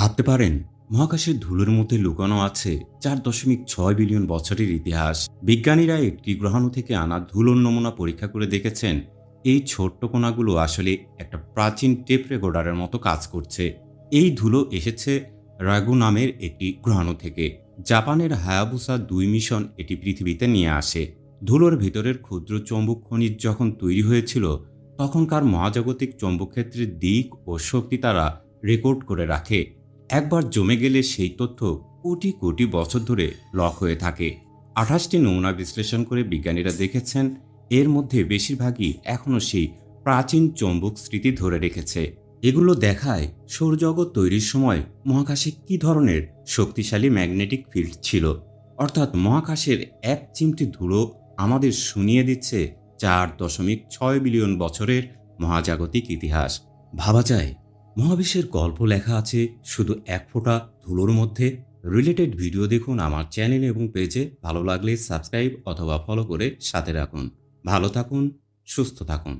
ভাবতে পারেন মহাকাশের ধুলোর মধ্যে লুকানো আছে 4.6 বিলিয়ন বছরের ইতিহাস। বিজ্ঞানীরা একটি গ্রহাণু থেকে আনা ধুলোর নমুনা পরীক্ষা করে দেখেছেন এই ছোট্ট কণাগুলো আসলে একটা প্রাচীন টেপ রেকর্ডারের মতো কাজ করছে। এই ধুলো এসেছে রাগু নামের একটি গ্রহাণু থেকে। জাপানের হায়াবুসা 2 মিশন এটি পৃথিবীতে নিয়ে আসে। ধুলোর ভিতরের ক্ষুদ্র চৌম্বক খনিজ যখন তৈরি হয়েছিল তখনকার মহাজাগতিক চৌম্বকক্ষেত্রের দিক ও শক্তি তারা রেকর্ড করে রাখে। একবার জমে গেলে সেই তথ্য কোটি কোটি বছর ধরে লক হয়ে থাকে। 28টি নমুনা বিশ্লেষণ করে বিজ্ঞানীরা দেখেছেন এর মধ্যে বেশিরভাগই এখনও সেই প্রাচীন চৌম্বক স্মৃতি ধরে রেখেছে। এগুলো দেখায় সৌরজগৎ তৈরির সময় মহাকাশে কী ধরনের শক্তিশালী ম্যাগনেটিক ফিল্ড ছিল। অর্থাৎ মহাকাশের এক চিমটি ধুলো আমাদের শুনিয়ে দিচ্ছে 4.6 বিলিয়ন বছরের মহাজাগতিক ইতিহাস। ভাবা যায় মহাবিশ্বের গল্প লেখা আছে শুধু এক ফোঁটা ধুলোর মধ্যে। রিলেটেড ভিডিও দেখুন আমার চ্যানেল এবং পেজে। ভালো লাগলে সাবস্ক্রাইব অথবা ফলো করে সাথে রাখুন। ভালো থাকুন, সুস্থ থাকুন।